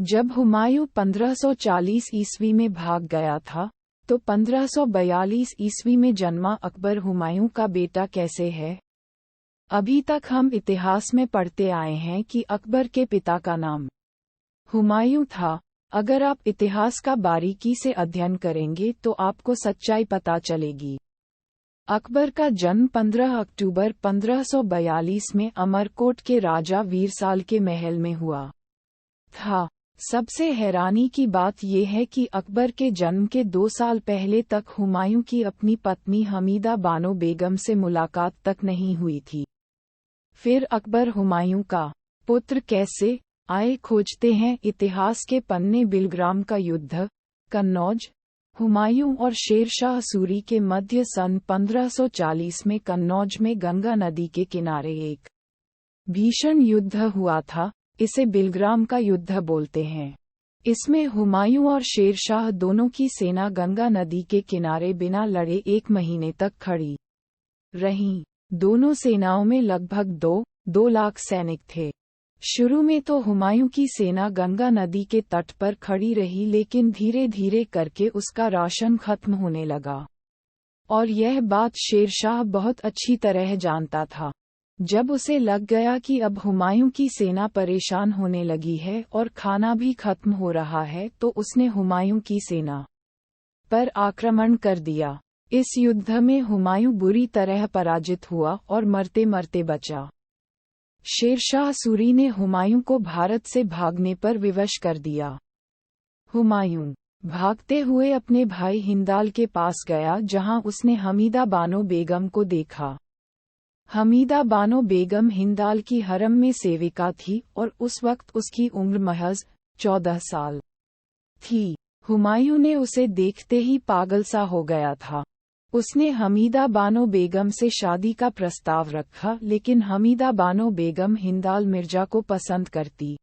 जब हुमायूं 1540 ईस्वी में भाग गया था, तो 1542 ईस्वी में जन्मा अकबर हुमायूं का बेटा कैसे है? अभी तक हम इतिहास में पढ़ते आए हैं कि अकबर के पिता का नाम हुमायूं था। अगर आप इतिहास का बारीकी से अध्ययन करेंगे तो आपको सच्चाई पता चलेगी। अकबर का जन्म 15 अक्टूबर 1542 में अमरकोट के राजा वीरसाल के महल में हुआ था। सबसे हैरानी की बात यह है कि अकबर के जन्म के 2 साल पहले तक हुमायूं की अपनी पत्नी हमीदा बानो बेगम से मुलाकात तक नहीं हुई थी। फिर अकबर हुमायूं का पुत्र कैसे आए, खोजते हैं इतिहास के पन्ने। बिलग्राम का युद्ध, कन्नौज। हुमायूं और शेर शाह सूरी के मध्य सन 1540 में कन्नौज में गंगा नदी के किनारे एक भीषण युद्ध हुआ था। इसे बिलग्राम का युद्ध बोलते हैं। इसमें हुमायूं और शेर शाह दोनों की सेना गंगा नदी के किनारे बिना लड़े 1 महीने तक खड़ी रहीं। दोनों सेनाओं में लगभग 2 लाख सैनिक थे। शुरू में तो हुमायूं की सेना गंगा नदी के तट पर खड़ी रही, लेकिन धीरे धीरे करके उसका राशन खत्म होने लगा। और यह बात शेर शाह बहुत अच्छी तरह जानता था। जब उसे लग गया कि अब हुमायूं की सेना परेशान होने लगी है और खाना भी खत्म हो रहा है, तो उसने हुमायूं की सेना पर आक्रमण कर दिया। इस युद्ध में हुमायूं बुरी तरह पराजित हुआ और मरते मरते बचा। शेर शाह सूरी ने हुमायूं को भारत से भागने पर विवश कर दिया। हुमायूं भागते हुए अपने भाई हिंदाल के पास गया, जहां उसने हमीदा बानो बेगम को देखा। हमीदा बानो बेगम हिंदाल की हरम में सेविका थी और उस वक्त उसकी उम्र महज 14 साल थी। हुमायूं ने उसे देखते ही पागल सा हो गया था। उसने हमीदा बानो बेगम से शादी का प्रस्ताव रखा, लेकिन हमीदा बानो बेगम हिंदाल मिर्जा को पसंद करती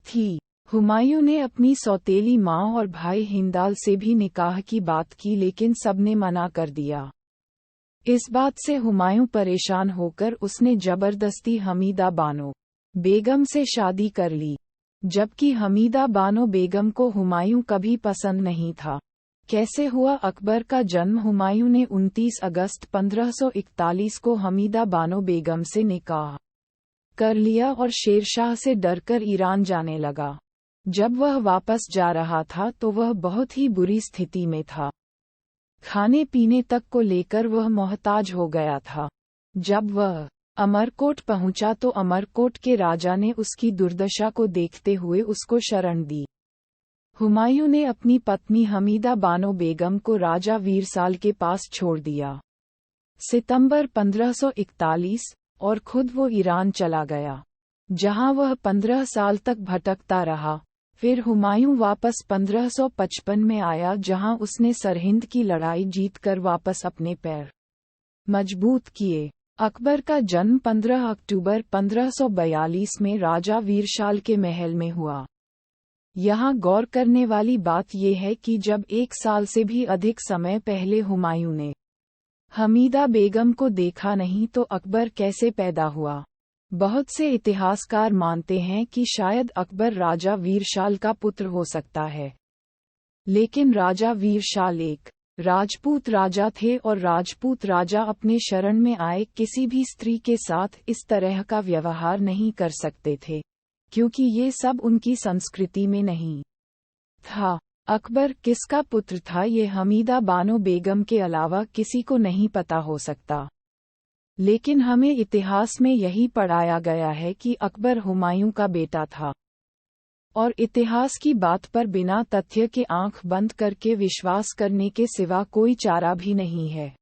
थी। हुमायूं ने अपनी सौतेली माँ और भाई हिंदाल से भी निकाह की बात की, लेकिन सबने मना कर दिया। इस बात से हुमायूं परेशान होकर उसने जबरदस्ती हमीदा बानो बेगम से शादी कर ली, जबकि हमीदा बानो बेगम को हुमायूं कभी पसंद नहीं था। कैसे हुआ अकबर का जन्म? हुमायूं ने 29 अगस्त 1541 को हमीदा बानो बेगम से निकाह कर लिया और शेर शाह से डरकर ईरान जाने लगा। जब वह वापस जा रहा था तो वह बहुत ही बुरी स्थिति में था। खाने पीने तक को लेकर वह मोहताज हो गया था। जब वह अमरकोट पहुंचा तो अमरकोट के राजा ने उसकी दुर्दशा को देखते हुए उसको शरण दी। हुमायूं ने अपनी पत्नी हमीदा बानो बेगम को राजा वीरसाल के पास छोड़ दिया सितंबर 1541 और खुद वो ईरान चला गया, जहां वह 15 साल तक भटकता रहा। फिर हुमायूं वापस 1555 में आया, जहां उसने सरहिंद की लड़ाई जीतकर वापस अपने पैर मजबूत किए। अकबर का जन्म 15 अक्टूबर 1542 में राजा वीरशाल के महल में हुआ। यहाँ गौर करने वाली बात यह है कि जब 1 साल से भी अधिक समय पहले हुमायूं ने हमीदा बेगम को देखा नहीं, तो अकबर कैसे पैदा हुआ? बहुत से इतिहासकार मानते हैं कि शायद अकबर राजा वीरशाल का पुत्र हो सकता है, लेकिन राजा वीरशाल एक राजपूत राजा थे और राजपूत राजा अपने शरण में आए किसी भी स्त्री के साथ इस तरह का व्यवहार नहीं कर सकते थे, क्योंकि ये सब उनकी संस्कृति में नहीं था। अकबर किसका पुत्र था, ये हमीदा बानो बेगम के अलावा किसी को नहीं पता हो सकता। लेकिन हमें इतिहास में यही पढ़ाया गया है कि अकबर हुमायूं का बेटा था, और इतिहास की बात पर बिना तथ्य के आंख बंद करके विश्वास करने के सिवा कोई चारा भी नहीं है।